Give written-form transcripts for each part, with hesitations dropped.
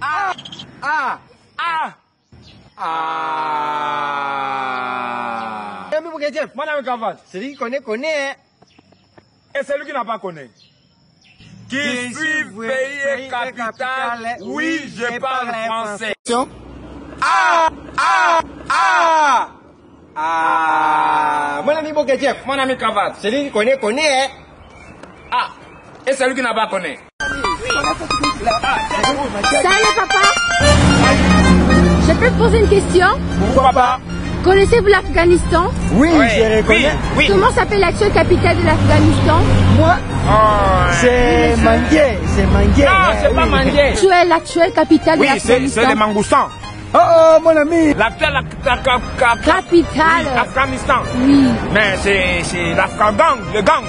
Ah. Ah. Ah. Ah. Mon ami Cavade. Celui qui connaît. Et celui qui n'a pas connu. Qui suit pays capitale. Oui, je parle français. Ah. Ah. Ah. Ah. Mon ami Bokejev. Mon ami Cavade. Celui qui connaît. Ah. Et celui qui n'a pas connu. Salut papa. Je peux poser une question? Pourquoi pas? Connaissez-vous l'Afghanistan? Oui, je reconnais. Oui. Comment s'appelle l'actuelle capitale de l'Afghanistan? Moi, c'est Mangué. C'est Mangué. Non, c'est pas Mangué. L'actuelle capitale de Oui, c'est l'Afghanistan. les Mangoustans. Oh, mon ami. L'actuelle Capitale. Afghanistan. Oui. Mais c'est l'Afghan gang, le gang.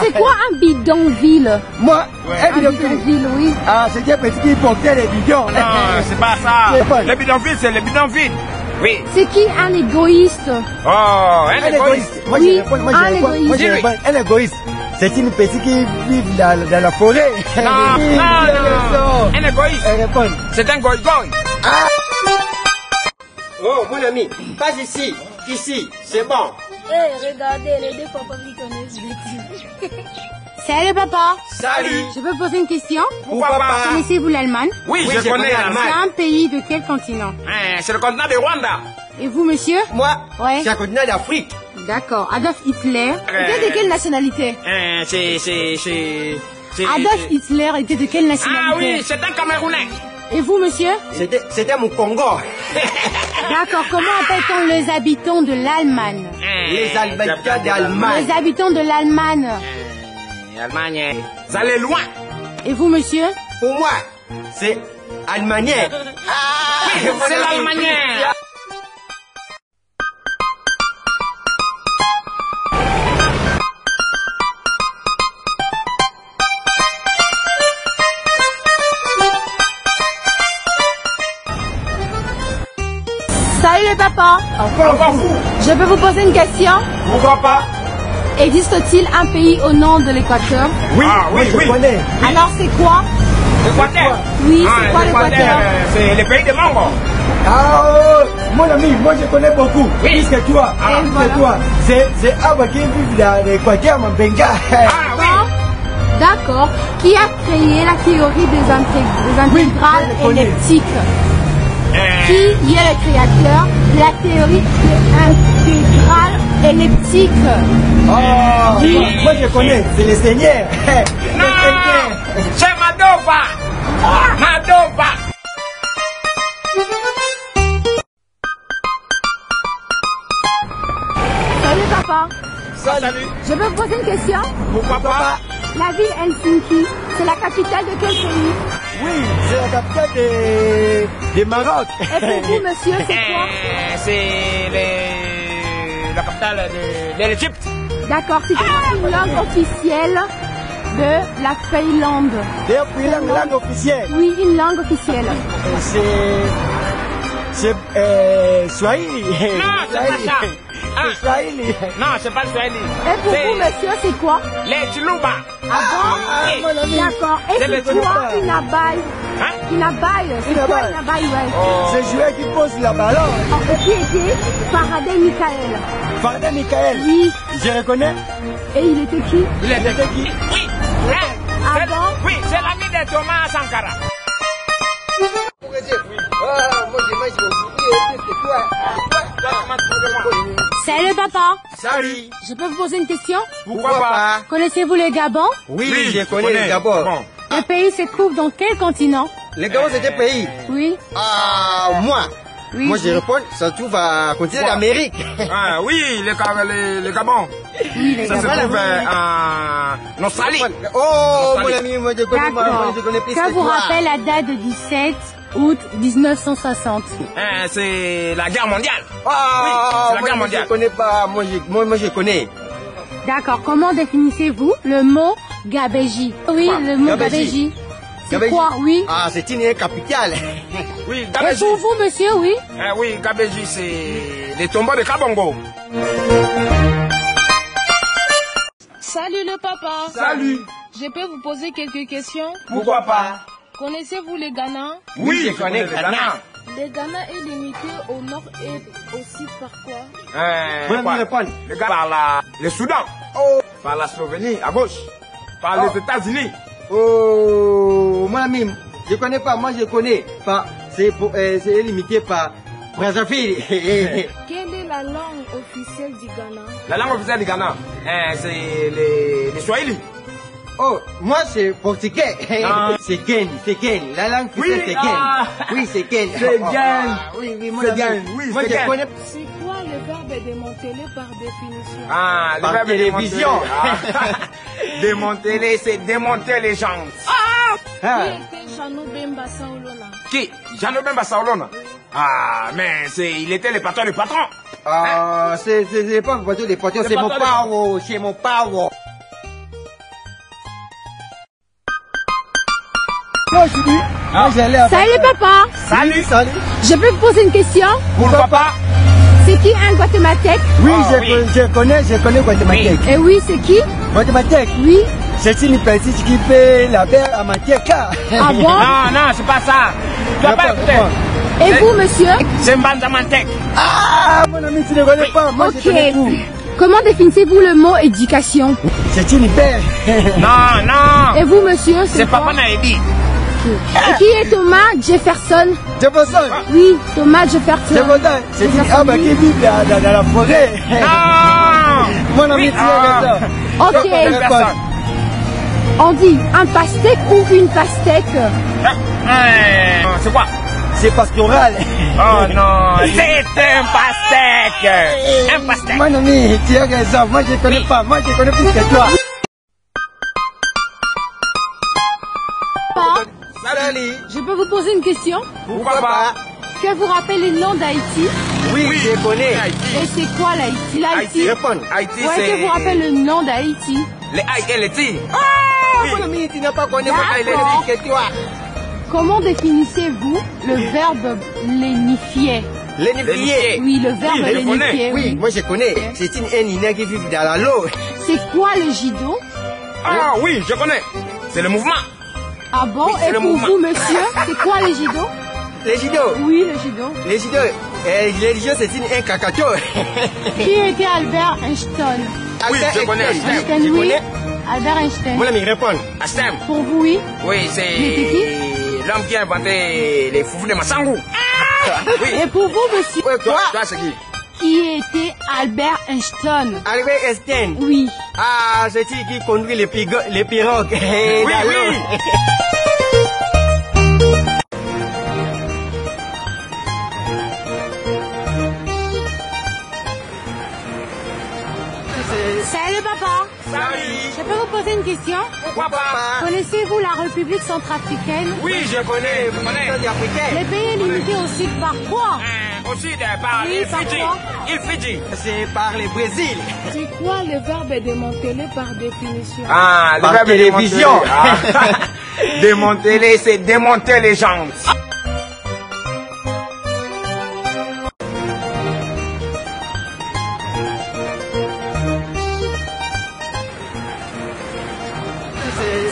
C'est quoi un bidonville? Moi, Un bidonville, oui. Ah, c'était petit qui portait les bidons. Non, c'est pas ça. C'est pas. Le bidonville, c'est le bidonville. Oui. C'est qui un égoïste? Oh, un Un égoïste. égoïste. Moi, Oui, je réponds. Moi, je un réponds. Moi, je égoïste. réponds. Un égoïste. C'est une petite qui vit dans la forêt. Non, Oui, non, vous avez non. raison. Un égoïste. Elle répond. C'est un goy-goy. Oh, mon ami, pas ici. Ici, c'est bon. Regardez, les deux papas qui connaissent vite. Salut papa. Salut. Je peux poser une question? Pourquoi pas? Connaissez-vous l'Allemagne? Oui, Oui, je connais C'est l'Allemagne. un pays de quel continent? C'est le continent de Rwanda. Et vous, monsieur? Moi, Ouais. c'est un continent d'Afrique. D'accord. Adolf Hitler était de quelle nationalité? C'est... Adolf Hitler était de quelle nationalité? Ah oui, c'est un Camerounais. Et vous, monsieur? C'était mon Congo. D'accord. Comment appelle-t-on les habitants de l'Allemagne? Les habitants d'Allemagne. Les habitants de l'Allemagne. Allemagne. Vous allez loin. Et vous, monsieur? Pour moi, c'est Allemagne. C'est l'Allemagne. Salut les papas. Encore vous. Je peux vous poser une question? Pourquoi pas? Existe-t-il un pays au nord de l'Équateur? Oui, Ah, oui, je oui. connais. Alors c'est quoi? L'Équateur. Oui, c'est quoi l'Équateur? C'est le pays de mango. Ah, oh, mon ami, moi je connais beaucoup. Oui. Plus que toi. Ah, Plus voilà. que toi. C'est Abba qui vit dans l'Équateur, mon Benga. Ah oui. D'accord. Qui a créé la théorie des intégrales je connais. elliptiques? Qui est le créateur de la théorie des intégrales elliptiques? Oh, moi je connais. C'est le Seigneur. Non, c'est Madova. Madova. Salut papa. Salut. Je peux vous poser une question? Pourquoi pas? La ville Helsinki, c'est la capitale de quel pays? Oui, c'est la capitale de Maroc. Et pour vous, monsieur, c'est quoi? C'est la capitale de l'Égypte. D'accord, c'est une langue officielle de la Finlande. Depuis la langue officielle, Oui, une langue officielle. c'est Swahili. Non, c'est pas ça. Ah. C'est Swahili. Non, c'est pas le Swahili. Et pour vous, monsieur, c'est quoi? Les Chiluba. Ah, mon ami. D'accord. Et C'est le c'est quoi Chiluba. une abeille? Hein? Une abeille. C'est quoi abeille. une abeille, ouais? C'est joueur qui pose la ballon. Et qui était Faraday Michael? Faraday Michael. Oui. Je reconnais. Et il était qui? Il était qui? Oui. Ah C'est- bon? Oui, c'est l'ami de Thomas Sankara. Salut papa. Salut. Je peux vous poser une question? Pourquoi pas? Connaissez-vous le Gabon? Oui, je connais d'abord. Bon. Le pays se trouve dans quel continent? Le Gabon, c'est un pays. Oui. Ah, moi. Oui. Moi, je réponds, ça se trouve à continent d'Amérique. Ah, oui, le Gabon. Oui, le Ça se Gabon. trouve en Australie. Oh, mon Australie. ami, moi, je connais, D'accord. je connais plus Ça que vous toi. rappelle la date de 17 août 1960. C'est la guerre mondiale. Ah, Oui, c'est la moi, guerre mondiale. Je connais pas, moi, je connais. D'accord. Comment définissez-vous le mot Gabéji? Oui, Quoi? le mot Gabéji. Gabéji. C'est Gabéji. quoi? Oui. Ah, c'est une capitale. Oui, Et Gabéji. pour vous, monsieur, oui? Oui, Gabéji, c'est les tombeaux de Kabongo. Salut le papa. Salut. Je peux vous poser quelques questions? Pourquoi pas? Connaissez-vous les Ghana? Oui, je connais le Ghana. Le Ghana est limité au nord et au sud par quoi? Vous me répondre. Le Ghana par le Soudan, par la Slovénie à gauche, par les États-Unis. Oh, mon ami, je connais pas. Moi, je connais pas. C'est limité par Brazzaville. Quelle est la langue officielle du Ghana? La langue officielle du Ghana, c'est les Swahili. Oh, moi c'est portugais. Ah. C'est Ken. La langue officielle c'est Ken. ah. Oui, c'est Ken. C'est Ken. Oui, mon C'est ami. Ken, oui, Moi c'est je Ken. connais. C'est quoi le verbe démanteler par définition? Ah, le Par verbe télévision. Démanteler, c'est démonter les gens. Qui Ah. était Jeannot Bemba Saolona? Qui? Jeannot Bemba Saolona. Ah, mais il était le patron du patron. Ah, c'est pas le bateau des poteaux, c'est mon pao, c'est mon pao. Moi, je dis, moi j'allais à... Salut papa! Salut. Salut. Je peux vous poser une question? Pourquoi pas? C'est qui un guatémaltèque? Oui, Ah, oui. je connais Guatémaltèque. Eh oui, c'est qui? Guatémaltèque, Oui. c'est une petite qui fait la paix à Mateka. Ah bon? Non, c'est pas ça. Tu vas pas écouter. Et vous, monsieur? C'est Mbanzamantek. Ah, mon ami, tu ne connais pas. Moi, je connais tout. Comment définissez-vous le mot éducation? C'est une paix. Non. Et vous, monsieur, C'est quoi? Papa Naïdi. Et qui est Thomas Jefferson? Jefferson. Oui, Thomas Jefferson. Jefferson, c'est une arbre qui vit dans la forêt. Non. Mon ami, tu es ça. Ok. Personne. On dit un pastèque ou une pastèque? C'est quoi? C'est pastoral. Oh non, c'est un pastèque. Un pastèque. Mon ami, tu as raison. Moi, je ne connais pas. Moi, je connais plus que toi. Papa, Salut. je peux vous poser une question? Pourquoi pas? Que vous rappelez le nom d'Haïti? Oui, je connais. Et c'est quoi l'Haïti? L'Haïti? Réponds. Haïti, Ouais, que vous rappelez le nom d'Haïti? les Haïti et les Ti. Ah, mon ami, tu n'as pas connu D'accord. que toi. Comment définissez-vous le verbe lénifier? Lénifié. Oui, le verbe Oui, je connais. lénifier. Oui, moi je connais. C'est une haine qui vit dans la l'eau. C'est quoi le judo? Ah oui, je connais. C'est le mouvement. Ah bon? Oui, c'est Et le pour mouvement. vous, monsieur, c'est quoi le judo? Les judo. Oui, le judo. Les judo, c'est une un cacato. Qui était Albert Einstein? Oui, je connais. Einstein, Je oui. connais. Albert Einstein. Mon ami, réponds. Astem. Pour vous, oui. Oui, Il était c'est l'homme qui a inventé les foufous de Massangou. Oui. Et pour vous, monsieur, Ouais, Toi, quoi? c'est qui? qui était Albert Einstein? Albert Einstein. Oui. Ah, c'est qui conduit les pirogues. Oui, dans oui. l'eau. Salut papa. Salut. Je peux vous poser une question? Pourquoi pas? Connaissez-vous la République centrafricaine? Oui, je connais. Je connais. Le pays est limité au sud par quoi? Au sud, par Oui, il par Fidji. quoi? Il Fidji. C'est par le Brésil. C'est quoi le verbe démanteler par définition? Ah, le Par verbe télévision. démanteler. Ah. Démanteler, c'est démonter les gens.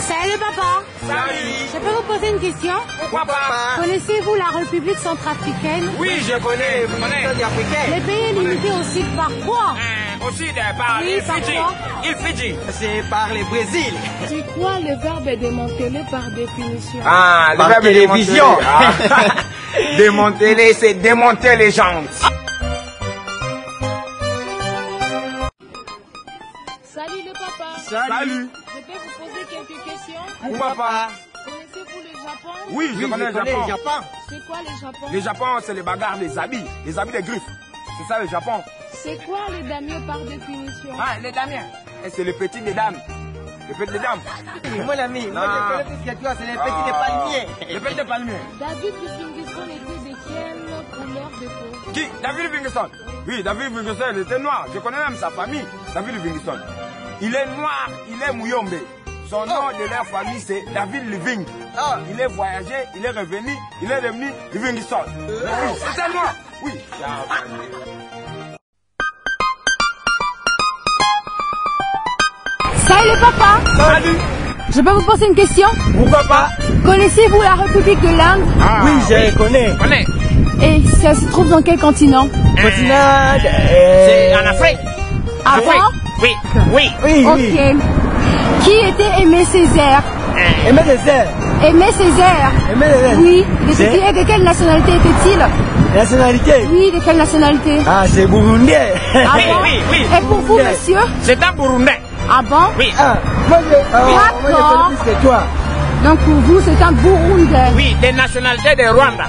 Salut papa. Salut. Je peux vous poser une question? Pourquoi pas? Connaissez-vous la République centrafricaine? Oui, je connais. Je connais. Le pays est limité au sud par quoi? Au sud, par Oui, il par Fidji. quoi? Il Fidji. C'est par le Brésil. C'est quoi le verbe démanteler par définition? Ah, le Par verbe télévision. démanteler. Ah. Démanteler, c'est démonter les gens. Salut le papa. Salut. Je peux vous poser quelques questions? Pourquoi pas? Connaissez-vous le Japon? Oui, je connais le Japon. C'est quoi le Japon? Le Japon, c'est les bagarres des habits des griffes. C'est ça le Japon. C'est quoi les damiers par définition? Ah, les damiens. Et c'est le petit des dames. Le petit des dames. Mon ami, moi Non. je connais plus que toi, c'est les petits des palmiers. Le petit des palmiers. David Livingstone était de quelle couleur de peau? Qui? David Livingstone. Oui, David Livingstone, il était noir. Je connais même sa famille, David Livingstone. Il est noir, il est Muyombe. Son nom de leur famille, c'est David Living. Il est voyagé, il est revenu, il est devenu Livingstone. Oui, c'est un noir. Oui. Salut papa. Salut. Je peux vous poser une question? Pourquoi pas? Connaissez-vous la République de l'Inde? Oui, je connais. Et ça se trouve dans quel continent? Continent. C'est en Afrique. Avant? Oui, oui. Oui, Ok. oui. Qui était Aimé Césaire? Aimé Césaire. Aimé Césaire? Aimé Césaire. Oui. C'est- De quelle nationalité était-il? Nationalité. Oui, de quelle nationalité? Ah, c'est burundais. Ah Oui, bon? oui, oui. Et pour vous, monsieur? C'est un Burundais. Ah bon? Oui, Ah, moi je connais plus que toi. Donc pour vous, c'est un Burundais. oui, des nationalités de Rwanda.